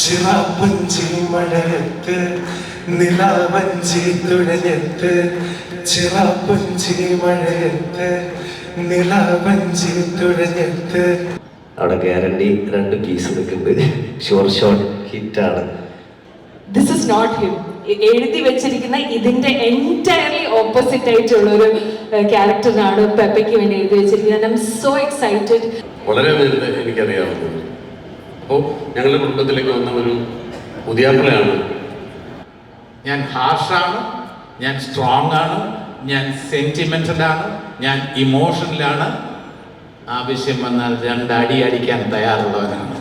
ചിറാപ്പുഞ്ചി മഴയത്ത് നിലാവഞ്ചി തുഴഞ്ഞെത്ത് ചിറാപ്പുഞ്ചി മഴയത്ത് നിലാവഞ്ചി തുഴഞ്ഞെത്ത്. അവിടെ ഗ്യാരണ്ടി 2 പീസ് എടുക്കുന്നുണ്ട്. ഷോർട്ട് ഹിറ്റാണ്. This is not him. എഴുതി വെച്ചിരിക്കുന്ന ഇതിന്റെ എൻറ്റയർലി ഓപ്പോസിറ്റ് ആയിട്ടുള്ള ഒരു ക്യാരക്ടറാണ് പെപ്പയ്ക്ക് വേണ്ടി എഴുതി വെച്ചിരിക്കുന്നത്. I am so excited. വളരെ പേര് എനിക്കറിയാവുന്നത്. അപ്പോൾ ഞങ്ങളുടെ കുടുംബത്തിലേക്ക് വന്ന ഒരു പുതിയാപ്പിളയാണ്. ഞാൻ ഹാർഷാണ്, ഞാൻ സ്ട്രോങ് ആണ്, ഞാൻ സെന്റിമെന്റലാണ്, ഞാൻ ഇമോഷണലാണ്. ആവശ്യം വന്നാൽ 2 അടി അടിക്കാൻ തയ്യാറുള്ളവനാണ്.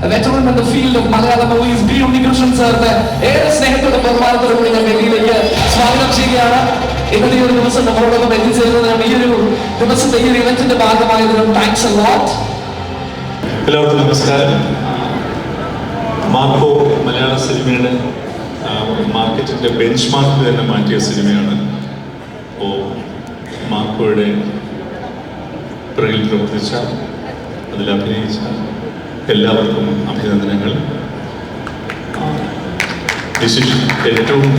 A veteran in the field of Malayalam movies, B. Unnikrishnan sir-ന്റെ ഏറെ സ്നേഹത്തോടെ ബഹുമാനത്തോടെ ഞാൻ വേദിയിലേക്ക് സ്വാഗതം ചെയ്യുകയാണ്. ഇന്നത്തെ ഈ ഒരു ദിവസം നമ്മളോടൊപ്പം എത്തിച്ചേരുന്നതിനും ഈ ഒരു ദിവസത്തെ ഈ ഒരു ഇവന്റിന്റെ ഭാഗമായതിനും താങ്ക്സ് എ ലോട്ട്. എല്ലാവർക്കും നമസ്കാരം. മാർക്കോ മലയാള സിനിമയുടെ മാർക്കറ്റിന്റെ ബെഞ്ച് മാർക്ക് തന്നെ മാറ്റിയ സിനിമയാണ്. അപ്പോൾ മാർക്കോയുടെ പിറകിൽ പ്രവർത്തിച്ച, അതിൽ അഭിനയിച്ച എല്ലാവർക്കും അഭിനന്ദനങ്ങൾ. ഏറ്റവും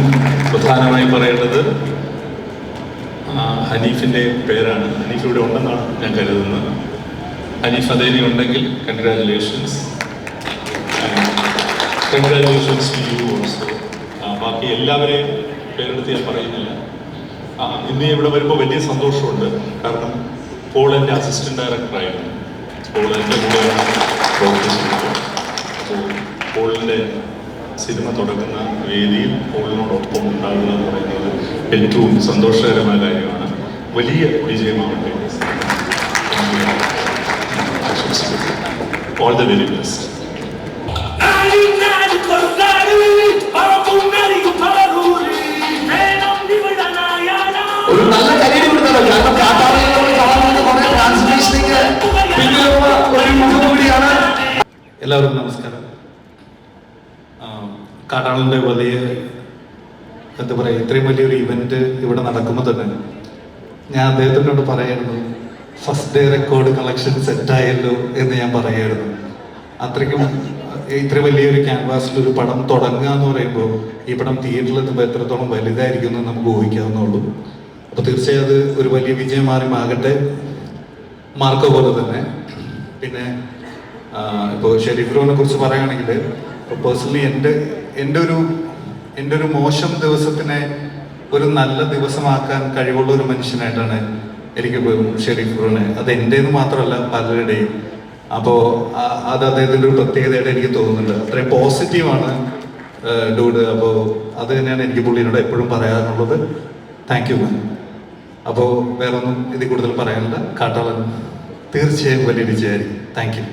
പ്രധാനമായി പറയേണ്ടത് ഹനീഫിൻ്റെ പേരാണ്. ഹനീഫ് ഇവിടെ ഉണ്ടെന്നാണ് ഞാൻ കരുതുന്നത്. ഹനീഫ് അതേനി ഉണ്ടെങ്കിൽ കൺഗ്രാജുലേഷൻസ് ടു യു ഓൾസോ. ബാക്കി എല്ലാവരെയും പേരെടുത്ത് ഞാൻ പറയുന്നില്ല. ഇന്ന് ഇവിടെ വരുമ്പോൾ വലിയ സന്തോഷമുണ്ട്. കാരണം പോൾ എൻ്റെ അസിസ്റ്റന്റ് ഡയറക്ടറായിരുന്നു. പോൾ എൻ്റെ കൂടെയാണ് പ്രവർത്തിച്ചിട്ടുണ്ട്. അപ്പോൾ പോളിൻ്റെ സിനിമ തുടങ്ങുന്ന വേദിയിൽ പോളിനോടൊപ്പം ഉണ്ടാകുക എന്ന് പറയുന്നത് ഏറ്റവും സന്തോഷകരമായ കാര്യമാണ്. വലിയ വിജയമാവട്ടെ. All the very best. ഒരു നല്ല കരിയർ കൊടുത്തല്ലോ. കാരണം കാട്ടാളകളോട് കാണുന്നത് കുറെ ട്രാൻസ്ലേഷനിങ് പിന്നിലുള്ള ഒരു മുഖം കൂടിയാണ്. എല്ലാവർക്കും നമസ്കാരം. കാട്ടാളൻ്റെ വലിയ എന്താ പറയുക, ഇത്രയും വലിയൊരു ഇവന്റ് ഇവിടെ നടക്കുമ്പോൾ തന്നെ ഞാൻ അദ്ദേഹത്തിനോട് പറയായിരുന്നു, ഫസ്റ്റ് ഡേ റെക്കോർഡ് കളക്ഷൻ സെറ്റായല്ലോ എന്ന് ഞാൻ പറയായിരുന്നു. അത്രയ്ക്കും ഇത്ര വലിയൊരു ക്യാൻവാസിലൊരു പടം തുടങ്ങുക എന്ന് പറയുമ്പോൾ ഈ പടം തിയേറ്ററിൽ എത്തുമ്പോൾ എത്രത്തോളം വലുതായിരിക്കും എന്ന് നമുക്ക് ഊഹിക്കാവുന്നുള്ളൂ. അപ്പോൾ തീർച്ചയായും അത് ഒരു വലിയ വിജയമാകട്ടെ. മാർക്കോ പോലെ തന്നെ. പിന്നെ ഇപ്പോൾ ഷെരീഫ് ബ്രോനെ കുറിച്ച് പറയുകയാണെങ്കിൽ പേഴ്സണലി എൻ്റെ ഒരു മോശം ദിവസത്തിനെ ഒരു നല്ല ദിവസമാക്കാൻ കഴിവുള്ള ഒരു മനുഷ്യനായിട്ടാണ് എനിക്ക് ഷെരീഫ് ബ്രോനെ, അത് എൻ്റേന്ന് മാത്രമല്ല പലരുടെയും. അപ്പോൾ അത് അദ്ദേഹത്തിൻ്റെ ഒരു പ്രത്യേകതയായിട്ട് എനിക്ക് തോന്നുന്നുണ്ട്. അത്രയും പോസിറ്റീവാണ് ഡൂഡ്. അപ്പോൾ അത് തന്നെയാണ് എനിക്ക് പുള്ളിയോട് എപ്പോഴും പറയാനുള്ളത്. Thank you ma'am. അപ്പോൾ വേറൊന്നും ഇതിൽ കൂടുതൽ പറയാനില്ല. കാട്ടാളൻ തീർച്ചയായും വലിയ വിജയമായിരിക്കും. Thank you.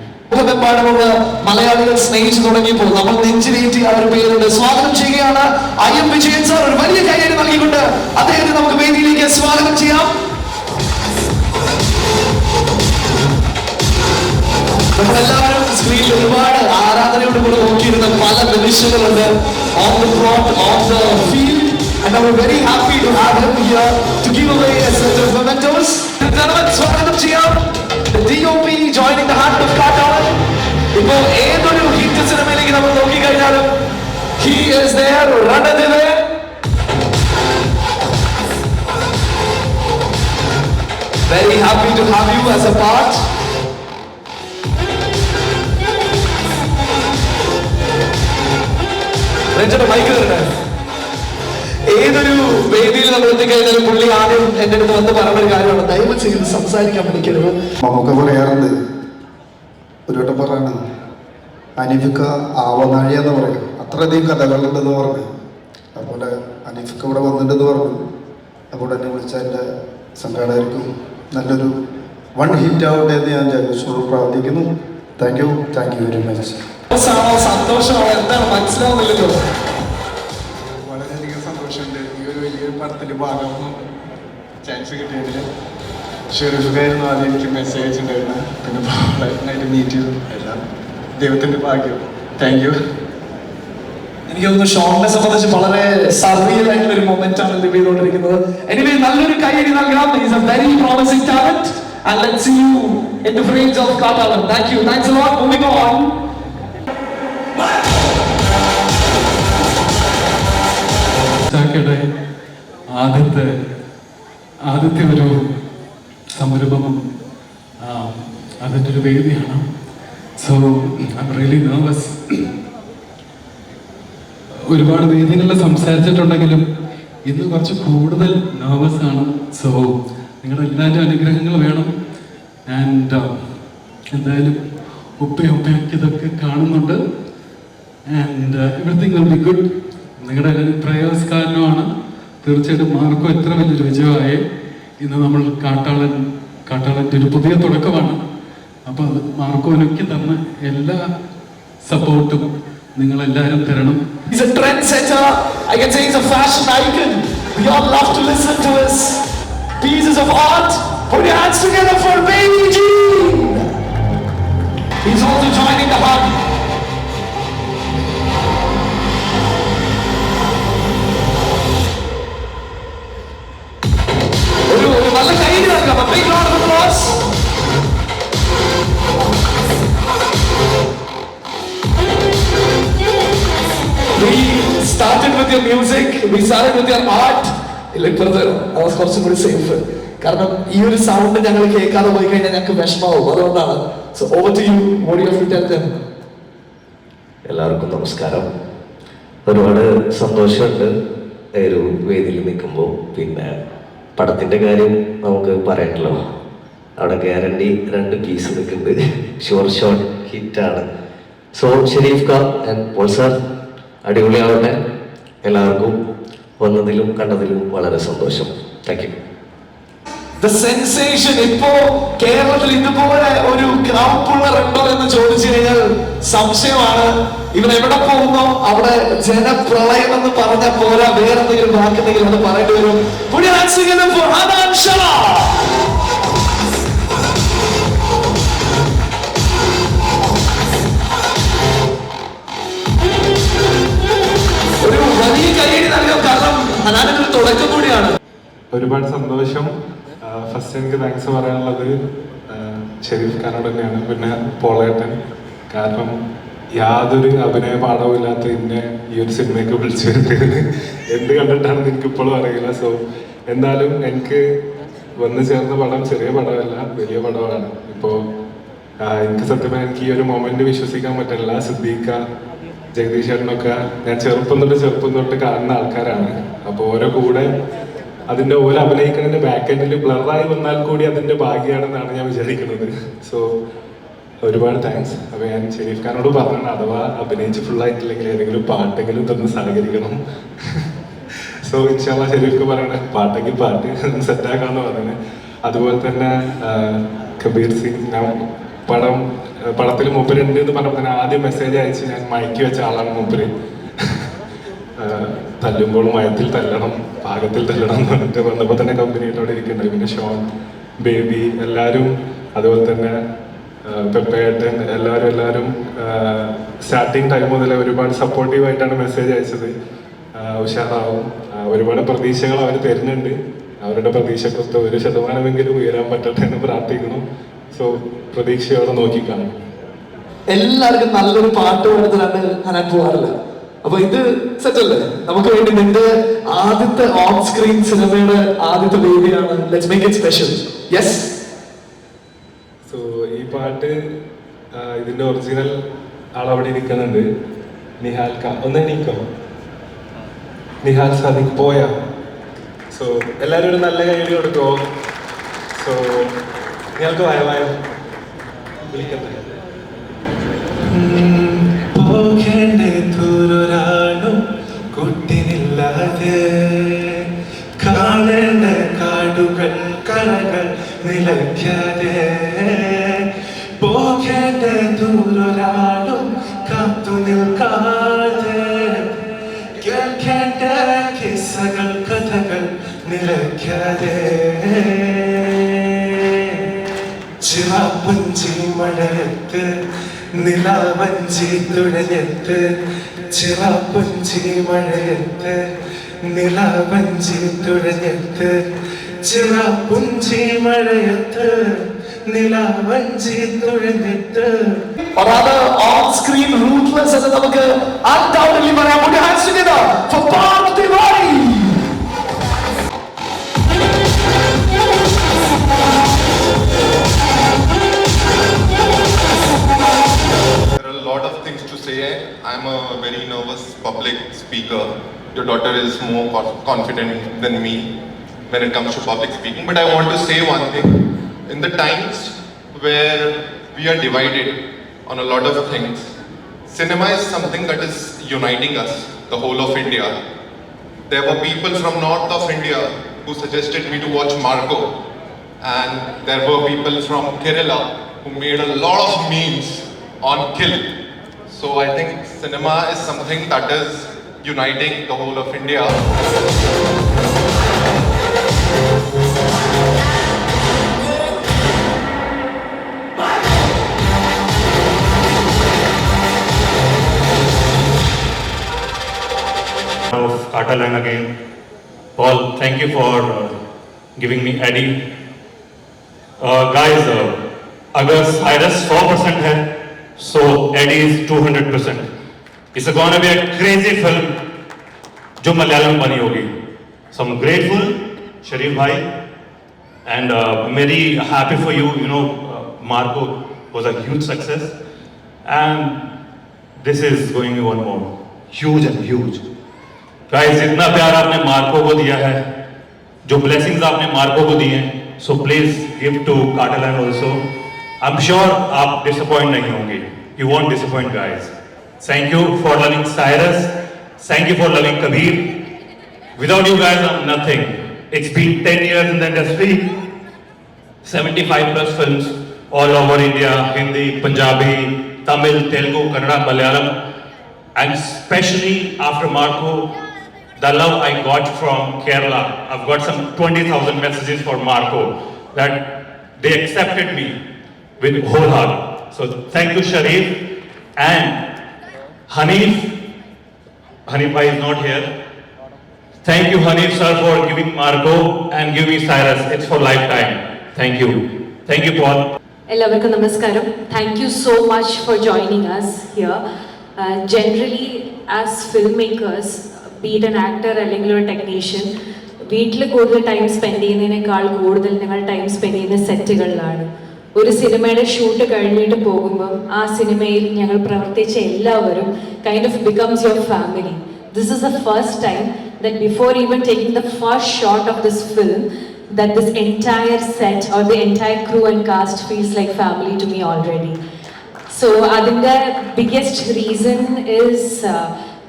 മലയാളികൾ സ്നേഹിച്ചു തുടങ്ങിയപ്പോൾ നമ്മൾ നെഞ്ചിലേറ്റി ആ ഒരു പേരോട് സ്വാഗതം ചെയ്യുകയാണ്. IM വിജയൻ സാർ ഒരു വലിയ കയ്യടി നൽകിക്കൊണ്ട് അദ്ദേഹത്തെ നമുക്ക് വേദിയിലേക്ക് സ്വാഗതം ചെയ്യാം. നമ്മളെല്ലാവരും സ്ക്രീനിൽ ഒരുപാട് ആരാധനയോട് കൂടെ നോക്കിയിരുന്ന പല നിമിഷങ്ങളുണ്ട്. On the front, on the field, and we're very happy to have him here to give away a set of mementos. സ്വാഗതം ചെയ്യാം. The DOP joining the heart of Kaatalan. ഇപ്പോൾ ഏതൊരു ഹിറ്റ് സിനിമയിലേക്ക് നമ്മൾ നോക്കിക്കഴിഞ്ഞാലും he is there, Ranadive. Very happy to have you as a part. Ranjana mike തരണേ. ഏതൊരു വേദിയിൽ നമ്മൾ എത്തിക്കഴിഞ്ഞാലും പുള്ളി ആദ്യം എൻ്റെ അടുത്ത് വന്ന് പറഞ്ഞൊരു കാര്യമാണ്, ദയവ് ചെയ്ത് സംസാരിക്കാൻ പഠിക്കരുത്. നമുക്ക് പറയാറുണ്ട്, ഒരു വട്ടം പറയാണ്, അനീഫിക്ക ആവനാഴിയെന്ന് പറയും. അത്രയധികം കഥകളുണ്ടെന്ന് പറഞ്ഞു. അതുപോലെ അനീഫിക്ക ഇവിടെ വന്നിട്ടുണ്ടെന്ന് പറഞ്ഞു. അപ്പോൾ എന്നെ വിളിച്ച എൻ്റെ സംഘാടകർക്കും നല്ലൊരു 1 ഹിറ്റ് ആവട്ടെ എന്ന് ഞാൻ ജഗദീശ്വരോട് പ്രാർത്ഥിക്കുന്നു. Thank you very much. സന്തോഷമാണ്, എന്താണ് മനസ്സിലാവുന്നില്ലല്ലോ. വളരെയധികം സന്തോഷമുണ്ട് ഈ ഒരു വലിയൊരു പടത്തിൻ്റെ ഭാഗമാകാൻ ചാൻസ് കിട്ടിയതിൽ. ഷെരീഫായിരുന്നു ആദ്യം എനിക്ക് മെസ്സേജ് ഉണ്ടായിരുന്നു. പിന്നെ നന്നായിട്ട് മീറ്റ് ചെയ്തു. എല്ലാം ദൈവത്തിൻ്റെ ഭാഗ്യം. Thank you. എനിക്ക് തോന്നുന്നു ഷോണിനെ സംബന്ധിച്ച് വളരെ സർറിയൽ ആയിട്ടുള്ള ഒരു മൊമെന്റ് ആണ് ലിവ് ചെയ്തുകൊണ്ടിരിക്കുന്നത്. എനിവേ നല്ലൊരു കൈയടി നൽകാം. Is a very promising talent and let's see you in the frames of Kattalan. Thank you. Thanks a lot. Moving on. ചാക്കയുടെ ആദ്യത്തെ ഒരു സംരംഭം അതിൻ്റെ ഒരു വേദിയാണ്. So I am really nervous. ഒരുപാട് വേദികളിൽ സംസാരിച്ചിട്ടുണ്ടെങ്കിലും ഇന്ന് കുറച്ച് കൂടുതൽ നെർവസ് ആണ്. സോ നിങ്ങളുടെ എല്ലാവരും അനുഗ്രഹങ്ങൾ വേണം. ആൻഡ് എന്തായാലും ഉപ്പയൊക്കെ ഇതൊക്കെ കാണുന്നുണ്ട്. And everything will be good. നിങ്ങളുടെ എല്ലാവരും പ്രയേഴ്സ് കാരണമാണ് തീർച്ചയായിട്ടും മാർക്കോ എത്ര വലിയൊരു വിജയമായി. ഇന്ന് നമ്മൾ കാട്ടാളൻ്റെ ഒരു പുതിയ തുടക്കമാണ്. അപ്പോൾ അത് മാർക്കോനൊക്കെ തന്ന എല്ലാ സപ്പോർട്ടും നിങ്ങളെല്ലാവരും തരണം. He's a trendsetter. I can say he's a fashion icon. We all love to listen to his pieces of art. Put your hands together for Baby Jean. He's also joining the hug. ഒരു നല്ല കൈയ്യടി നൽകാം. A big round of applause. We started with your music, we started with your art. I was കുറച്ചും കൂടി safe. കാരണം ഈ ഒരു sound ഞങ്ങൾ കേൾക്കാതെ പോയി കഴിഞ്ഞാൽ ഞങ്ങൾക്ക് വിഷമാവും. അതുകൊണ്ടാണ്. So over to you. What you have to tell them? എല്ലാവർക്കും നമസ്കാരം. ഒരുപാട് സന്തോഷമുണ്ട് ഒരു വേദിയിൽ നിൽക്കുമ്പോൾ. പിന്നെ പടത്തിൻ്റെ കാര്യം നമുക്ക് പറയണല്ലോ. അവിടെ ഗ്യാരണ്ടി 2 പീസ് നിൽക്കുന്നുണ്ട്. ഷുവർ ഷോട്ട് ഹിറ്റാണ്. So Sharif Khan and Paul sir അടിപൊളിയാവട്ടെ. എല്ലാവർക്കും വന്നതിലും കണ്ടതിലും വളരെ സന്തോഷം. Thank you. The sensation. ഇപ്പോ കേരളത്തിൽ ഇതുപോലെ ഒരു ക്രൗഡ് പുള്ളർ ഉണ്ടോ എന്ന് ചോദിച്ചു കഴിഞ്ഞാൽ സംശയമാണ്. ഇവൻ എവിടെ പോകുന്നോ അവിടെ ജനപ്രളയം എന്ന് പറഞ്ഞ പോരാ, വേറെന്തെങ്കിലും വാക്കുന്നെങ്കിലും അത് പറയേണ്ടി വരും. ഒരു വലിയ കൈയ്യടി നൽകാം. കാരണം ഹനാനൊരു തുടക്കം കൂടിയാണ്. ഒരുപാട് സന്തോഷം. ഫസ്റ്റ് എനിക്ക് താങ്ക്സ് പറയാനുള്ളത് ഷെരീഫ് ഖാനോട് തന്നെയാണ്. പിന്നെ പോളേട്ടൻ. കാരണം യാതൊരു അഭിനയ പാഠവും ഇല്ലാത്ത എന്നെ ഈ ഒരു സിനിമയ്ക്ക് വിളിച്ചു വരുത്തിയത് എന്ത് കണ്ടിട്ടാണെന്ന് എനിക്കിപ്പോഴും അറിയില്ല. സോ എന്തായാലും എനിക്ക് വന്നു ചേർന്ന പടം ചെറിയ പടമല്ല, വലിയ പടമാണ്. ഇപ്പോൾ എനിക്ക് സത്യമായി എനിക്ക് ഈ ഒരു മൊമെന്റ് വിശ്വസിക്കാൻ പറ്റില്ല. സിദ്ദീഖ, ജഗദീഷ് ചേട്ടനൊക്കെ ഞാൻ ചെറുപ്പം തൊട്ട് കാണുന്ന ആൾക്കാരാണ്. അപ്പോൾ ഓരോ കൂടെ അതിൻ്റെ ഓരോ അഭിനയിക്കുന്നതിൻ്റെ ബാക്ക് എൻഡിൽ ബ്ലറായി വന്നാൽ കൂടി അതിൻ്റെ ഭാഗ്യമാണെന്നാണ് ഞാൻ വിചാരിക്കുന്നത്. സോ ഒരുപാട് താങ്ക്സ്. അപ്പോൾ ഞാൻ ഷെരീഫ് ഖാനോട് പറഞ്ഞാണ് അഥവാ അഭിനയിച്ച് ഫുള്ളായിട്ടില്ലെങ്കിൽ ഏതെങ്കിലും പാട്ടെങ്കിലും തന്ന് സഹകരിക്കണം. സോ ഇൻഷാല്ലാ ഷെരീഫ് പറയണേ പാട്ടെങ്കിൽ പാട്ട് സെറ്റാക്കാന്ന് പറഞ്ഞത്. അതുപോലെ തന്നെ കബീർ സിംഗ്, ഞാൻ പടത്തിൽ മൂപ്പരുണ്ട് എന്ന് പറഞ്ഞപ്പോൾ തന്നെ ആദ്യം മെസ്സേജ് അയച്ച് ഞാൻ മയക്കി വെച്ച ആളാണ് മൂപ്പര്. തല്ലുമ്പോൾ മയത്തിൽ തല്ലണം, പാകത്തിൽ തല്ലണം എന്ന് പറഞ്ഞിട്ട് വന്നപ്പോൾ തന്നെ കമ്പനിയായിട്ടവിടെ ഇരിക്കുന്നുണ്ട്. പിന്നെ ഷോൺ, ബേബി, എല്ലാവരും, അതുപോലെ തന്നെ പെപ്പേട്ടൻ, എല്ലാവരും സ്റ്റാർട്ടിങ് ടൈം മുതൽ ഒരുപാട് സപ്പോർട്ടീവായിട്ടാണ് മെസ്സേജ് അയച്ചത്. ഉഷാറാവും. ഒരുപാട് പ്രതീക്ഷകൾ അവർ തരുന്നുണ്ട്. അവരുടെ പ്രതീക്ഷക്കൊത്ത് 1% ഉയരാൻ പറ്റട്ടെ എന്ന് പ്രാർത്ഥിക്കുന്നു. സോ പ്രതീക്ഷയോടെ നോക്കിക്കാണും. എല്ലാവർക്കും നല്ലൊരു പാട്ട് പാടുന്നതിനാണ് ഹനാൻ പോകാറില്ല. അപ്പൊ ഇത് സെറ്റല്ലേ? നമുക്ക് വേണ്ടി നിന്റെ ആദ്യത്തെ ഓൺ സ്ക്രീൻ സിനിമയുടെ ആദ്യത്തെ വേദിയാണ്. Let's make it special. Yes. So ഈ പാട്ട് ഇതിന്റെ ഒറിജിനൽ ആളവിടെ ഇരിക്കുന്നുണ്ട്. നിഹാൽ ഒന്ന് എണീക്കോ? നിഹാൽ സാദിഖ് പോയ. സോ എല്ലാവരും ഒരു നല്ല കൈയ്യടി കൊടുക്കോ? സോ നിങ്ങൾക്ക് വായോ വിളിക്കട്ടെ. പോകേണ്ടൊരാളും കുട്ടിനില്ലാതെ കാണേണ്ട കാടുകൾ കരകൾ നിലയ്ക്കാതെ പോകേണ്ടൊരാളും കാത്തു നിൽക്കാതെ കേൾക്കേണ്ട കിസ്സകൾ കഥകൾ നിലയ്ക്കാതെ ചിറാപ്പുഞ്ചി മഴയത്ത് നിലാവഞ്ചി തുഴഞ്ഞെത്ത് ചിറാപ്പുഞ്ചി മഴയത്ത് നിലാവഞ്ചി തുഴഞ്ഞെത്ത് ചിറാപ്പുഞ്ചി മഴയത്ത് നിലാവഞ്ചി തുഴഞ്ഞെത്ത്. Or rather, on-screen ruthless എന്ന് നമുക്ക് undoubtedly പറയാം. Put your hands together for Parth Tiwari. There are a lot of things to say. I'm a very nervous public speaker. Your daughter is more confident than me when it comes to public speaking. But I want to say one thing. In the times where we are divided on a lot of things, cinema is something that is uniting us, the whole of India. There were people from north of India who suggested me to watch Marco, and there were people from Kerala who made a lot of memes on Kill. So I think cinema is something that is uniting the whole of India. Of Catalan again. Paul, thank you for giving me Eddie. Guys, अगर Cyrus 100% है, so Eddie is 200%. It's gonna be a crazy film जो मलयालम में बनी होगी. So I'm grateful, Sharif bhai, and very happy for you. You know, Marco was a huge success, and this is going one more huge and huge. Guys, जितना प्यार आपने Marco को दिया है, जो ब्लेसिंग्स आपने मार्को को दी हैं, so please give to Kattalan also. I am sure आप डिसअपॉइंट नहीं होंगे. You won't disappoint guys. Thank you for loving Cyrus. Thank you for loving Kabir. Without you guys I am nothing. It's been 10 years in the industry, 75+ films all over India, Hindi, Punjabi, Tamil, Telugu, Kannada, Malayalam, and especially after Marco, the love I got from Kerala. I've got some 20,000 messages for Marco that they accepted me with whole heart. So thank you, Sharif. And Hanif bhai is not here. Thank you, Hanif sir, for giving Marco and giving me Cyrus. It's for lifetime. Thank you. Thank you, Paul. എല്ലാവർക്കും നമസ്കാരം. Thank you so much for joining us here. Generally as film makers, be it an actor അല്ലെങ്കിൽ ഒരു technician, വീട്ടിൽ കൂടുതൽ time spend ചെയ്യുന്നതിനേക്കാൾ കൂടുതൽ ഞങ്ങൾ time spend ചെയ്യുന്ന സെറ്റുകളിലാണ്. ഒരു സിനിമയുടെ ഷൂട്ട് കഴിഞ്ഞിട്ട് പോകുമ്പം ആ സിനിമയിൽ ഞങ്ങൾ പ്രവർത്തിച്ച എല്ലാവരും kind of becomes your family. This is the first time that before even taking the first shot of this film, that this entire set or the entire crew and cast feels like family to me already. So adinga biggest reason is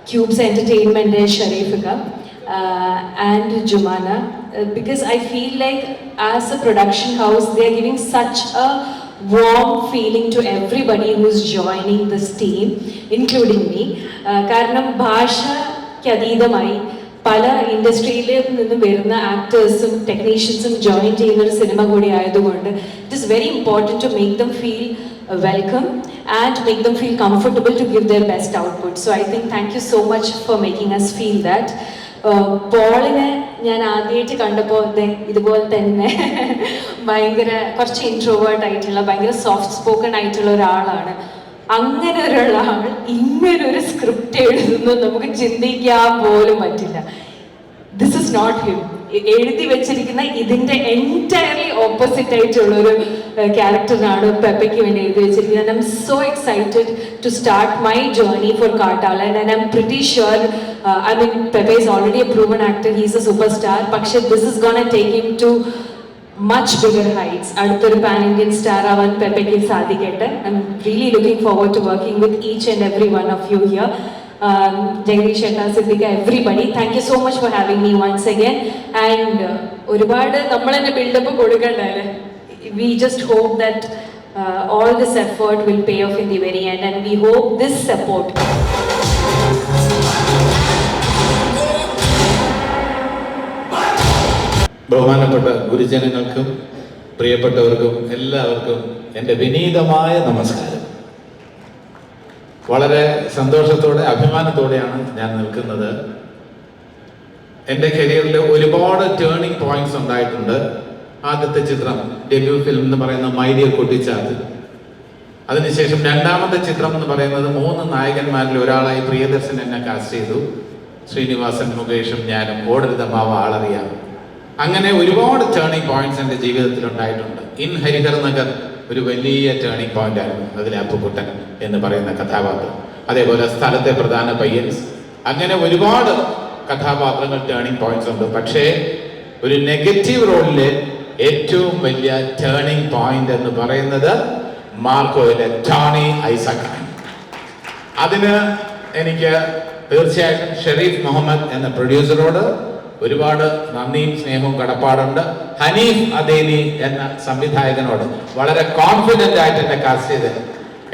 Cubes Entertainment and Sharifika and Jumana, because I feel like as a production house they are giving such a warm feeling to everybody who's joining this team, including me. Karanam bhashakku അതീതമായി പല ഇൻഡസ്ട്രിയിൽ നിന്നും വരുന്ന ആക്ടേഴ്സും ടെക്നീഷ്യൻസും join ചെയ്യുന്ന ഒരു cinema കൂടി ആയതുകൊണ്ട് it is very important to make them feel welcome and make them feel comfortable to give their best output. So I think thank you so much for making us feel that. പോളിനെ ഞാൻ ആദ്യമായിട്ട് കണ്ടപ്പോൾ ഇതുപോലെ തന്നെ ഭയങ്കര കുറച്ച് introvert ആയിട്ടുള്ള ഭയങ്കര സോഫ്റ്റ് സ്പോക്കൺ ആയിട്ടുള്ള ഒരാളാണ്. അങ്ങനെ ഒരാൾ ഇങ്ങനൊരു സ്ക്രിപ്റ്റ് എഴുതുന്നു നമുക്ക് ചിന്തിക്കാൻ പോലും പറ്റില്ല. This is not him. എഴുതി വെച്ചിരിക്കുന്ന ഇതിൻ്റെ എൻറ്റയർലി ഓപ്പോസിറ്റ് ആയിട്ടുള്ളൊരു ക്യാരക്ടറാണ് പെപ്പയ്ക്ക് വേണ്ടി എഴുതി വെച്ചിരിക്കുന്നത്. I am so excited to start my journey for Kattalan and I am pretty sure I mean Pepe is already a proven actor, he is a super star. പക്ഷേ this is gonna take him to much bigger heights. അടുത്തൊരു pan Indian star ആവാൻ പെപ്പയ്ക്ക് സാധിക്കട്ടെ. I am really looking forward to working with each and every one of you here. Jagadish ചേട്ടാ, Siddique, everybody, thank you so much for having me once again. And ഒരുപാട് നമ്മൾ തന്നെ buildup കൊടുക്കണ്ടല്ലേ. We just hope that all this effort will pay off in the very end, and we hope this support ബഹുമാനപ്പെട്ട ഗുരുജനങ്ങൾക്കും പ്രിയപ്പെട്ടവർക്കും എല്ലാവർക്കും എൻ്റെ വിനീതമായ നമസ്കാരം. വളരെ സന്തോഷത്തോടെ അഭിമാനത്തോടെയാണ് ഞാൻ നിൽക്കുന്നത്. എൻ്റെ കരിയറിൽ ഒരുപാട് ടേണിംഗ് പോയിന്റ്സ് ഉണ്ടായിട്ടുണ്ട്. ആദ്യത്തെ ചിത്രം ഡെബ്യൂ ഫിലിം എന്ന് പറയുന്ന മൈ ഡിയർ കുട്ടിച്ചാത്ത്. അതിനുശേഷം രണ്ടാമത്തെ ചിത്രം എന്ന് പറയുന്നത് 3 നായകന്മാരിൽ ഒരാളായി പ്രിയദർശൻ എന്നെ കാസ്റ്റ് ചെയ്തു. ശ്രീനിവാസൻ, മുകേഷും ഞാനും. ഓടരുത് മാവ ആളറിയാം. അങ്ങനെ ഒരുപാട് ടേണിംഗ് പോയിന്റ്സ് എൻ്റെ ജീവിതത്തിൽ ഉണ്ടായിട്ടുണ്ട്. ഇൻ ഹരിഹർ നഗർ ഒരു വലിയ ടേണിംഗ് പോയിന്റ് ആയിരുന്നു. അതിലെ അപ്പുക്കുട്ടൻ എന്ന് പറയുന്ന കഥാപാത്രം. അതേപോലെ സ്ഥലത്തെ പ്രധാന പയ്യൻസ്. അങ്ങനെ ഒരുപാട് കഥാപാത്രങ്ങൾ ടേണിംഗ് പോയിന്റ്സ് ഉണ്ട്. പക്ഷേ ഒരു നെഗറ്റീവ് റോളിലെ ഏറ്റവും വലിയ ടേണിംഗ് പോയിന്റ് എന്ന് പറയുന്നത് മാർക്കോയിലെ ടോണി ഐസക്. അതിന് എനിക്ക് തീർച്ചയായിട്ടും ഷെരീഫ് മുഹമ്മദ് എന്ന പ്രൊഡ്യൂസറോട് ഒരുപാട് നന്ദിയും സ്നേഹവും കടപ്പാടുണ്ട്. ഹനീഫ് അദേനി എന്ന സംവിധായകനോട് വളരെ കോൺഫിഡൻ്റ് ആയിട്ട് എന്നെ കാസ്റ്റ് ചെയ്ത്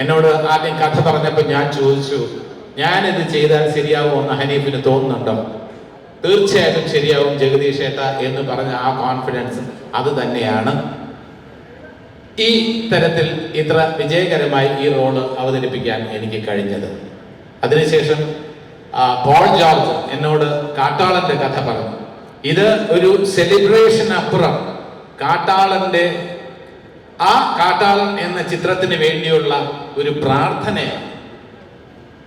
എന്നോട് ആദ്യം കഥ പറഞ്ഞപ്പോൾ ഞാൻ ചോദിച്ചു, ഞാനിത് ചെയ്താൽ ശരിയാവും എന്ന് ഹനീഫിന് തോന്നുന്നുണ്ടോ? തീർച്ചയായിട്ടും ശരിയാവും ജഗദീഷ് ഏട്ട എന്ന് പറഞ്ഞ ആ കോൺഫിഡൻസ് അത് തന്നെയാണ് ഈ തരത്തിൽ ഇത്ര വിജയകരമായി ഈ റോള് അവതരിപ്പിക്കാൻ എനിക്ക് കഴിഞ്ഞത്. അതിനുശേഷം പോൾ ജോർജ് എന്നോട് കാട്ടാളന്റെ കഥ പറഞ്ഞു. ഇത് ഒരു സെലിബ്രേഷൻ അപ്പുറം കാട്ടാളന്റെ കാട്ടാളൻ എന്ന ചിത്രത്തിന് വേണ്ടിയുള്ള ഒരു പ്രാർത്ഥനയാണ്,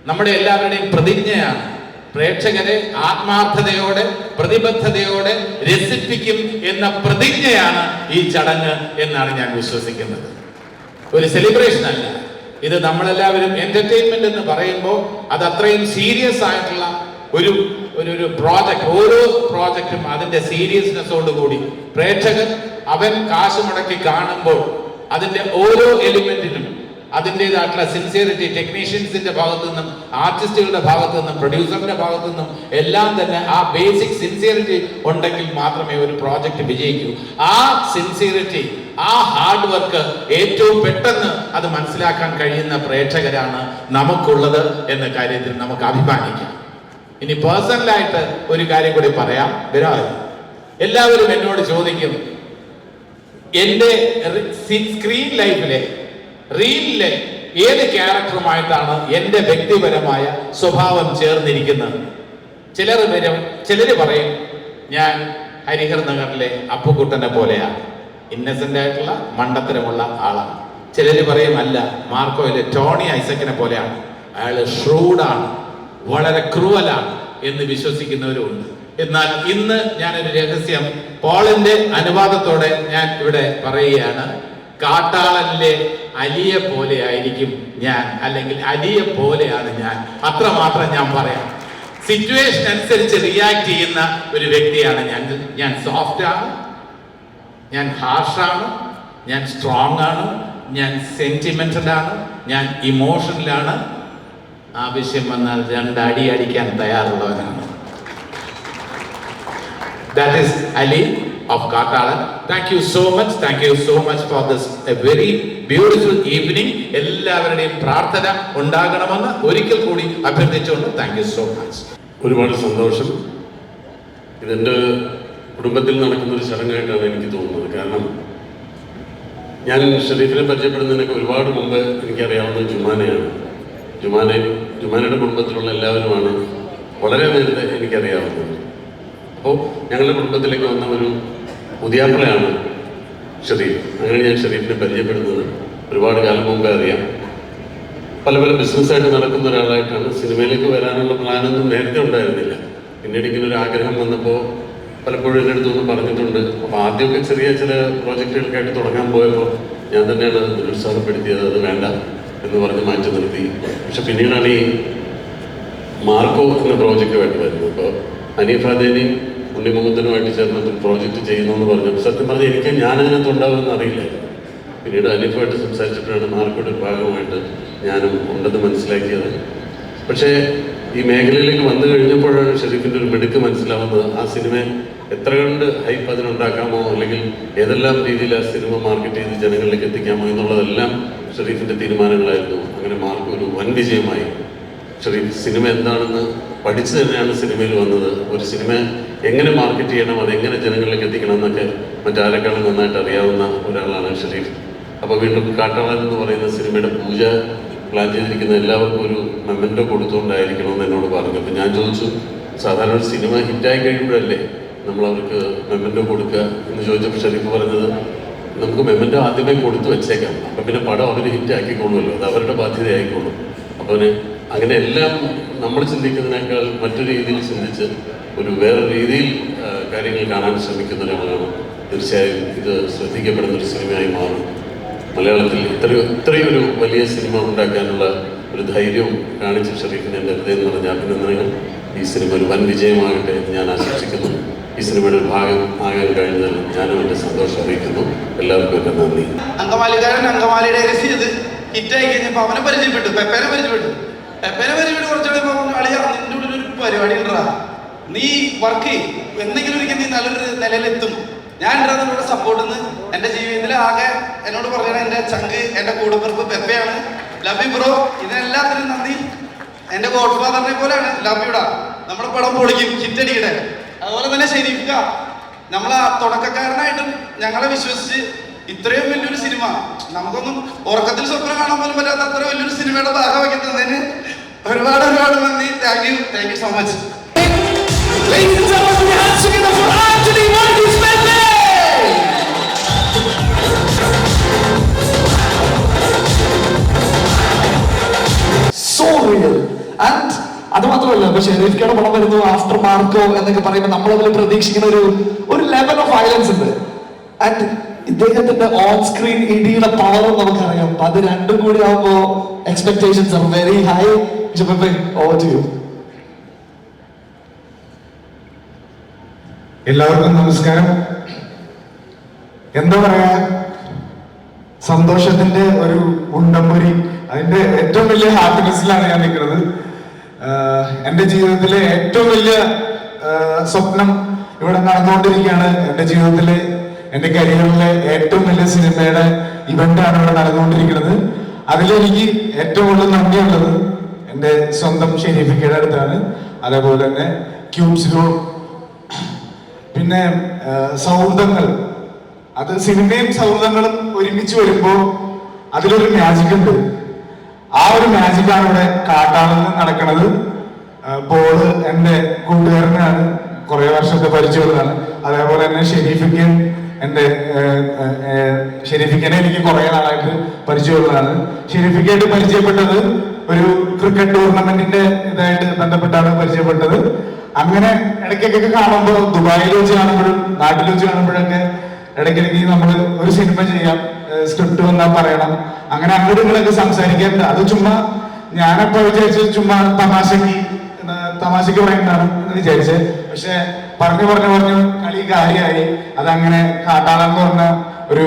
നമ്മുടെ എല്ലാവരുടെയും പ്രതിജ്ഞയാണ്. പ്രേക്ഷകരെ ആത്മാർത്ഥതയോടെ പ്രതിബദ്ധതയോടെ രസിപ്പിക്കും എന്ന പ്രതിജ്ഞയാണ് ഈ ചടങ്ങ് എന്നാണ് ഞാൻ വിശ്വസിക്കുന്നത്. ഒരു സെലിബ്രേഷൻ അല്ല ഇത്. നമ്മളെല്ലാവരും എന്റർടൈൻമെന്റ് എന്ന് പറയുമ്പോൾ അത് അത്രയും സീരിയസ് ആയിട്ടുള്ള ഒരു പ്രോജക്റ്റ്. ഓരോ പ്രോജക്റ്റും അതിന്റെ സീരിയസ്നെസ്സോട് കൂടി പ്രേക്ഷകൻ അവൻ കാശ് മുടക്കി കാണുമ്പോൾ അതിന്റെ ഓരോ എലിമെന്റിനും അതിൻ്റെതായിട്ടുള്ള സിൻസിയറിറ്റി ടെക്നീഷ്യൻസിന്റെ ഭാഗത്തു നിന്നും ആർട്ടിസ്റ്റുകളുടെ ഭാഗത്തു നിന്നും പ്രൊഡ്യൂസറിന്റെ ഭാഗത്തു നിന്നും എല്ലാം തന്നെ ആ ബേസിക് സിൻസിയറിറ്റി ഉണ്ടെങ്കിൽ മാത്രമേ ഒരു പ്രോജക്റ്റ് വിജയിക്കൂ. ആ സിൻസിയറിറ്റി, ആ ഹാർഡ് വർക്ക് ഏറ്റവും പെട്ടെന്ന് അത് മനസ്സിലാക്കാൻ കഴിയുന്ന പ്രേക്ഷകരാണ് നമുക്കുള്ളത് എന്ന കാര്യത്തിൽ നമുക്ക് അഭിമാനിക്കാം. ഇനി പേഴ്സണലായിട്ട് ഒരു കാര്യം കൂടി പറയാം. എല്ലാവരും എന്നോട് ചോദിക്കും, എൻ്റെ സ്ക്രീൻ ലൈഫിലെ റീലിലെ ഏത് ക്യാരക്ടറുമായിട്ടാണ് എൻ്റെ വ്യക്തിപരമായ സ്വഭാവം ചേർന്നിരിക്കുന്നത്? ചിലർ പറയും ഞാൻ ഹരിഹർ നഗറിലെ അപ്പുക്കുട്ടനെ പോലെയാണ്, ഇന്നസെന്റ് ആയിട്ടുള്ള മണ്ടത്തരമുള്ള ആളാണ്. ചിലർ പറയും അല്ല, മാർക്കോയിലെ ടോണി ഐസക്കിനെ പോലെയാണ്, അയാൾ ഷ്രൂഡാണ്, വളരെ ക്രൂവലാണ് എന്ന് വിശ്വസിക്കുന്നവരുണ്ട്. എന്നാൽ ഇന്ന് ഞാനൊരു രഹസ്യം പോളിന്റെ അനുവാദത്തോടെ ഞാൻ ഇവിടെ പറയുകയാണ്. കാട്ടാളനിലെ അലിയെ പോലെ ആയിരിക്കും ഞാൻ, അല്ലെങ്കിൽ അലിയെ പോലെയാണ് ഞാൻ. അത്രമാത്രം ഞാൻ പറയാം. സിറ്റുവേഷൻ അനുസരിച്ച് റിയാക്ട് ചെയ്യുന്ന ഒരു വ്യക്തിയാണ് ഞാൻ. ഞാൻ സോഫ്റ്റ് ആണ്, ഞാൻ ഹാർഷാണ്, ഞാൻ സ്ട്രോങ് ആണ്, ഞാൻ സെന്റിമെന്റൽ ആണ്, ഞാൻ ഇമോഷണലാണ്. ആവശ്യം വന്നാൽ 2 അടി അടിക്കാൻ തയ്യാറുള്ളവനാണ്. That is Ali of Kattalan. Thank you so much. Thank you so much for this a very beautiful evening. എല്ലാവരുടെയും പ്രാർത്ഥന ഉണ്ടാകണമെന്ന് ഒരിക്കൽ കൂടി അഭ്യർത്ഥിച്ചുകൊണ്ട് താങ്ക് യു സോ മച്ച്. ഒരുപാട് സന്തോഷം. ഇതെൻ്റെ കുടുംബത്തിൽ നടക്കുന്ന ഒരു ചടങ്ങായിട്ടാണ് എനിക്ക് തോന്നുന്നത്. കാരണം ഞാൻ ഷെരീഫിനെ പരിചയപ്പെടുന്നതിനൊക്കെ ഒരുപാട് മുമ്പ് എനിക്കറിയാവുന്ന ജുമാനയാണ്. ജുമാനയുടെ കുടുംബത്തിലുള്ള എല്ലാവരുമാണ് വളരെ നേരത്തെ എനിക്കറിയാവുന്നത്. അപ്പോൾ ഞങ്ങളുടെ കുടുംബത്തിലേക്ക് വന്ന ഒരു പുതിയാപ്പിളയാണ് ഷെരീഫ്. അങ്ങനെ ഞാൻ ഷെരീഫിനെ പരിചയപ്പെടുന്നത് ഒരുപാട് കാലം മുമ്പേ അറിയാം. പല ബിസിനസ്സായിട്ട് നടക്കുന്ന ഒരാളായിട്ടാണ്. സിനിമയിലേക്ക് വരാനുള്ള പ്ലാനൊന്നും നേരത്തെ ഉണ്ടായിരുന്നില്ല. പിന്നീട് ഇങ്ങനൊരു ആഗ്രഹം വന്നപ്പോൾ പലപ്പോഴും എൻ്റെ അടുത്തൊന്നും പറഞ്ഞിട്ടുണ്ട്. അപ്പോൾ ആദ്യമൊക്കെ ചെറിയ ചില പ്രോജക്റ്റുകൾക്കായിട്ട് തുടങ്ങാൻ പോയപ്പോൾ ഞാൻ തന്നെയാണ് നിരുത്സാഹപ്പെടുത്തിയത്. അത് വേണ്ട എന്ന് പറഞ്ഞ് മാറ്റി നിർത്തി. പക്ഷെ പിന്നീടാണ് ഈ മാർക്കോ എന്ന പ്രോജക്റ്റ് വേണ്ടി വരുന്നത്. അപ്പോൾ ഹനീഫ് അദേനിയും ഉണ്ണിമുഖത്തിനുമായിട്ട് ചേർന്നിട്ട് പ്രോജക്റ്റ് ചെയ്യുന്നു പറഞ്ഞു. സത്യം പറഞ്ഞാൽ ഞാനതിനകത്ത് ഉണ്ടാവുമെന്ന് അറിയില്ലായിരുന്നു. പിന്നീട് ഹനീഫുമായിട്ട് സംസാരിച്ചപ്പോഴാണ് മാർക്കോയുടെ ഒരു ഭാഗമായിട്ട് ഞാനും ഉണ്ടെന്ന് മനസ്സിലാക്കിയത്. പക്ഷേ ഈ മേഖലയിലേക്ക് വന്നു കഴിഞ്ഞപ്പോഴാണ് ഷെരീഫിൻ്റെ ഒരു മിടുക്ക് മനസ്സിലാവുന്നത്. ആ സിനിമ എത്ര കണ്ട് ഹൈപ്പ് അതിനുണ്ടാക്കാമോ, അല്ലെങ്കിൽ ഏതെല്ലാം രീതിയിൽ ആ സിനിമ മാർക്കറ്റ് ചെയ്ത് ജനങ്ങളിലേക്ക് എത്തിക്കാമോ എന്നുള്ളതെല്ലാം ഷെരീഫിൻ്റെ തീരുമാനങ്ങളായിരുന്നു. അങ്ങനെ മാർക്ക് ഒരു വൻ വിജയമായി. ഷെരീഫ് സിനിമ എന്താണെന്ന് പഠിച്ചു തന്നെയാണ് സിനിമയിൽ വന്നത്. ഒരു സിനിമ എങ്ങനെ മാർക്കറ്റ് ചെയ്യണം, അതെങ്ങനെ ജനങ്ങളിലേക്ക് എത്തിക്കണം എന്നൊക്കെ മറ്റാരെക്കാളും നന്നായിട്ട് അറിയാവുന്ന ഒരാളാണ് ഷെരീഫ്. അപ്പോൾ വീണ്ടും കാട്ടാളൻ എന്ന് പറയുന്ന സിനിമയുടെ പൂജ പ്ലാൻ ചെയ്തിരിക്കുന്ന എല്ലാവർക്കും ഒരു മെമ്മൻറ്റോ കൊടുത്തുകൊണ്ടായിരിക്കണമെന്ന് എന്നോട് പറഞ്ഞു. അപ്പം ഞാൻ ചോദിച്ചു, സാധാരണ ഒരു സിനിമ ഹിറ്റായി കഴിയുമ്പോഴല്ലേ നമ്മൾ അവർക്ക് മെമ്മൻറ്റോ കൊടുക്കുക എന്ന് ചോദിച്ചപ്പോൾ ഷെരീഫ് പറഞ്ഞത്, നമുക്ക് മെമ്മൻറ്റോ ആദ്യമേ കൊടുത്തു വെച്ചേക്കാം, അപ്പം പിന്നെ പടം അവർ ഹിറ്റാക്കിക്കോളുമല്ലോ, അത് അവരുടെ ബാധ്യതയായിക്കോളും. അപ്പോൾ അങ്ങനെ എല്ലാം നമ്മൾ ചിന്തിക്കുന്നതിനേക്കാൾ മറ്റൊരു രീതിയിൽ ചിന്തിച്ച് ഒരു വേറെ രീതിയിൽ കാര്യങ്ങൾ കാണാൻ ശ്രമിക്കുന്ന ഒരാളാണ്. തീർച്ചയായും ഇത് ശ്രദ്ധിക്കപ്പെടുന്നൊരു സിനിമയായി മാറും. മലയാളത്തിൽ ഇത്രയൊരു വലിയ സിനിമ ഉണ്ടാക്കാനുള്ള ഒരു ധൈര്യവും കാണിച്ച ഷെരീഫിന് എൻ്റെ ഹൃദയം നിറഞ്ഞ അഭിനന്ദനങ്ങൾ. ഈ സിനിമ ഒരു വൻ വിജയമാകട്ടെ എന്ന് ഞാൻ ആശംസിക്കുന്നു. ഈ സിനിമയുടെ ഒരു ഭാഗം ആകാൻ കഴിഞ്ഞാൽ ഞാനും എൻ്റെ സന്തോഷം അറിയിക്കുന്നു. എല്ലാവർക്കും എൻ്റെ നന്ദി. അങ്കമാലിക്കാരൻ അങ്കമാലിയുടെ രസി ചെയ്ത് ഹിറ്റായി കഴിഞ്ഞപ്പോൾ അവനെ പരിചയപ്പെട്ടു, പെപ്പേനെ പരിചയപ്പെട്ടു കുറച്ചുകൂടി അളിയാ നിന്റെ ഉള്ളിൽ ഒരു പരിപാടി ഉണ്ടാ, നീ വർക്ക് ചെയ്യും, എന്തെങ്കിലും ഒരിക്കൽ നീ നല്ലൊരു നിലയിലെത്തും, ഞാൻ നിന്നോട് സപ്പോർട്ട് നിന്ന് എൻ്റെ ജീവിതത്തിൽ ആകെ എന്നോട് പറഞ്ഞത് എൻ്റെ ചങ്ക്, എൻ്റെ കൂടപ്പിറപ്പ് പെപ്പയാണ്. Love you bro. ഇതിനെല്ലാത്തിനും നന്ദി. എൻ്റെ ഗോഡ് ഫാദറിനെ പോലെയാണ് ലവ് യുടാ. നമ്മുടെ പടം പൊളിക്കും, ഹിറ്റടിക്കട്ടെ. അതുപോലെ തന്നെ ഷെരീഫ്ക്ക, നമ്മളെ തുടക്കക്കാരനായിട്ടും ഞങ്ങളെ വിശ്വസിച്ച് ഇത്രയും വലിയൊരു സിനിമ, നമുക്കൊന്നും ഉറക്കത്തിൽ സ്വപ്നം കാണാൻ പോലും പറ്റാത്ത അത്ര വലിയൊരു സിനിമയുടെ ഭാഗമാക്കി തന്നതിന് ഒരുപാട് നന്ദി. Thank you so much. So real. And അത് മാത്രമല്ല, ഇപ്പൊ ഷെരീഫ്ക്കയുടെ പടം വരുന്നു, ആഫ്റ്റർ മാർക്കോ എന്നൊക്കെ പറയുമ്പോൾ നമ്മളതിൽ പ്രതീക്ഷിക്കുന്ന ഒരു ലെവൽ ഓഫ് വയലൻസ് ഉണ്ട്. ആൻഡ് ഇദ്ദേഹത്തിന്റെ ഓൺ സ്ക്രീൻ ഇടിയുടെ പവറും നമുക്കറിയാം. അപ്പൊ അത് രണ്ടും കൂടി ആവുമ്പോ expectations are very high. Over to you. എല്ലാവർക്കും നമസ്കാരം. എന്താ പറയാ, സന്തോഷത്തിന്റെ ഒരു ഉണ്ടംപൊരി, അതിന്റെ ഏറ്റവും വലിയ ഹാപ്പിനെസ്സിലാണ് ഞാൻ നിൽക്കുന്നത്. എൻ്റെ ജീവിതത്തിലെ ഏറ്റവും വലിയ സ്വപ്നം ഇവിടെ നടന്നുകൊണ്ടിരിക്കുകയാണ്. എൻ്റെ ജീവിതത്തിലെ, എൻ്റെ കരിയറിലെ ഏറ്റവും വലിയ സിനിമയുടെ ഇവന്റാണ് ഇവിടെ നടന്നുകൊണ്ടിരിക്കുന്നത്. അതിലെനിക്ക് ഏറ്റവും കൂടുതൽ നന്ദിയുള്ളത് എൻ്റെ സ്വന്തം ഷെരീഫിക്കയുടെ അടുത്താണ്. അതേപോലെ തന്നെ ക്യൂബ്സിലും, പിന്നെ സൗഹൃദങ്ങൾ, അത് സിനിമയും സൗഹൃദങ്ങളും ഒരുമിച്ച് വരുമ്പോൾ അതിലൊരു മാജിക് ഉണ്ട്. ആ ഒരു മാജിക്കാണ് ഇവിടെ കാട്ടാളിൽ നടക്കുന്നത്. പോള് എൻ്റെ കൂട്ടുകാരനാണ്, കുറെ വർഷത്തെ പരിചയമുള്ളതാണ്. അതേപോലെ തന്നെ ഷെരീഫിക്കനെ എനിക്ക് കുറെ നാളായിട്ട് പരിചയമുള്ളതാണ്. ഷെരീഫിക്കായിട്ട് പരിചയപ്പെട്ടത് ഒരു ക്രിക്കറ്റ് ടൂർണമെന്റിന്റെ ഇതായിട്ട് ബന്ധപ്പെട്ടാണ് പരിചയപ്പെട്ടത്. അങ്ങനെ ഇടയ്ക്കൊക്കെ കാണുമ്പോൾ, ദുബായിൽ വെച്ച് കാണുമ്പോഴും നാട്ടിൽ വെച്ച് കാണുമ്പോഴൊക്കെ ഇടയ്ക്കിടയ്ക്ക് നമ്മൾ ഒരു സിനിമ ചെയ്യാം, സ്ക്രിപ്റ്റ് വന്നാൽ പറയണം, അങ്ങനെ അങ്ങോട്ടും ഇങ്ങോട്ടൊക്കെ സംസാരിക്കാറുണ്ട്. അത് ചുമ്മാ ഞാനപ്പോ വിചാരിച്ചത് ചുമ്മാ തമാശക്ക് പറയുന്നതാണ് എന്ന് വിചാരിച്ചത്. പക്ഷെ പറഞ്ഞു കളി കാര്യമായി. അതങ്ങനെ കാട്ടാളെന്ന് പറഞ്ഞ ഒരു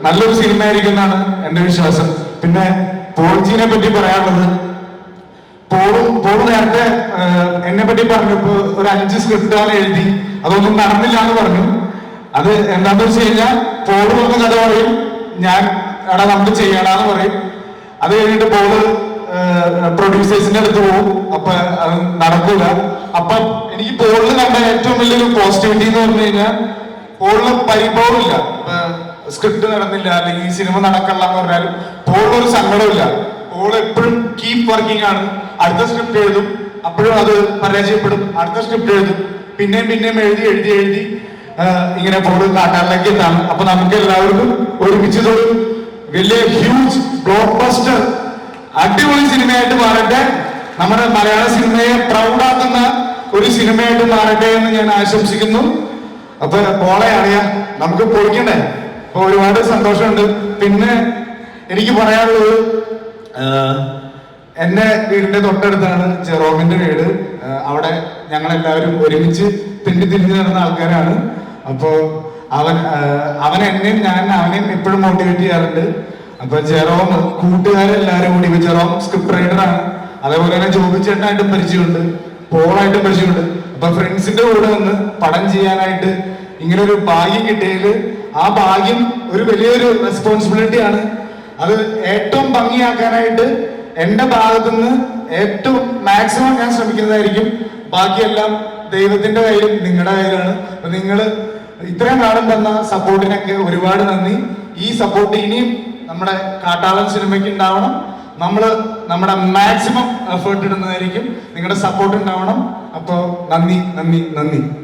നല്ലൊരു സിനിമ ആയിരിക്കും എന്നാണ് എൻ്റെ വിശ്വാസം. പിന്നെ പോൾജീനെ പറ്റി പറയാനുള്ളത്, പോള് നേരത്തെ എന്നെ പറ്റി പറഞ്ഞപ്പോ ഒരു 5 സ്ക്രിപ്റ്റുകൾ എഴുതി, അതൊന്നും നടന്നില്ല എന്ന് പറഞ്ഞു. അത് എന്താന്ന് വെച്ച് കഴിഞ്ഞാൽ, പോള് പറഞ്ഞ കഥ പറയും, ഞാൻ എടാ നമുക്ക് ചെയ്യണമെന്ന് പറയും. അത് കഴിഞ്ഞിട്ട് പോള് പ്രൊഡ്യൂസേഴ്സിന്റെ അടുത്ത് പോകും. അപ്പൊ അത് നടക്കൂല. അപ്പൊ എനിക്ക് പോളിൽ കണ്ട ഏറ്റവും വലിയൊരു പോസിറ്റിവിറ്റി എന്ന് പറഞ്ഞു കഴിഞ്ഞാൽ, പോളിന് പരിഭവമില്ല. സ്ക്രിപ്റ്റ് നടന്നില്ല അല്ലെങ്കിൽ ഈ സിനിമ നടക്കല്ല എന്ന് പറഞ്ഞാലും പോളിനൊരു സങ്കടമില്ല. പോൾ എപ്പോഴും കീപ് വർക്കിംഗ് ആണ്. അടുത്ത സ്ക്രിപ്റ്റ് എഴുതും, അപ്പോഴും അത് പരാജയപ്പെടും. അടുത്ത സ്ക്രിപ്റ്റ് എഴുതും, പിന്നെയും എഴുതി ഇങ്ങനെ പോള് കാട്ടാറിലേക്ക് എത്താണ്. അപ്പൊ നമുക്ക് എല്ലാവർക്കും ഒരുമിച്ചതൊരു വലിയ ഹ്യൂജ് ബ്ലോക്ക് ബസ്റ്റർ അടിപൊളി സിനിമയായിട്ട് മാറട്ടെ. നമ്മുടെ മലയാള സിനിമയെ പ്രൗഡാക്കുന്ന ഒരു സിനിമയായിട്ട് മാറട്ടെ എന്ന് ഞാൻ ആശംസിക്കുന്നു. അപ്പൊ പോളെ അറിയാം, നമുക്ക് പൊളിക്കണ്ടേ. അപ്പൊ ഒരുപാട് സന്തോഷമുണ്ട്. പിന്നെ എനിക്ക് പറയാനുള്ളത്, എന്റെ വീടിന്റെ തൊട്ടടുത്താണ് ജെറോമിന്റെ വീട്. അവിടെ ഞങ്ങളെല്ലാവരും ഒരുമിച്ച് തിരിഞ്ഞു നടന്ന ആൾക്കാരാണ്. അപ്പോ അവനെയും അവനെയും എപ്പോഴും മോട്ടിവേറ്റ് ചെയ്യാറുണ്ട്. അപ്പൊ ജെറോം കൂട്ടുകാരെല്ലാവരും കൂടി, ജെറോം സ്ക്രിപ്റ്റ് റൈറ്ററാണ്. അതേപോലെ തന്നെ ജോബി ചേട്ടനായിട്ടും പരിചയമുണ്ട്, പോളായിട്ടും പരിചയമുണ്ട്. അപ്പൊ ഫ്രണ്ട്സിന്റെ കൂടെ നിന്ന് പടം ചെയ്യാനായിട്ട് ഇങ്ങനെ ഒരു ഭാഗ്യം കിട്ടിയതിൽ, ആ ഭാഗ്യം ഒരു വലിയൊരു റെസ്പോൺസിബിലിറ്റിയാണ്. അത് ഏറ്റവും ഭംഗിയാക്കാനായിട്ട് എന്റെ ഭാഗത്തുനിന്ന് ഏറ്റവും മാക്സിമം ഞാൻ ശ്രമിക്കുന്നതായിരിക്കും. ബാക്കിയെല്ലാം ദൈവത്തിന്റെ കയ്യിലും നിങ്ങളുടെ കയ്യിലാണ്. അപ്പൊ നിങ്ങൾ ഇത്രയും കാലം തന്ന സപ്പോർട്ടിനൊക്കെ ഒരുപാട് നന്ദി. ഈ സപ്പോർട്ട് ഇനിയും നമ്മുടെ കാട്ടാളൻ സിനിമയ്ക്ക് ഉണ്ടാവണം. നമ്മൾ നമ്മുടെ മാക്സിമം എഫേർട്ട് ഇടുന്നതായിരിക്കും. നിങ്ങളുടെ സപ്പോർട്ട് ഉണ്ടാവണം. അപ്പോൾ നന്ദി.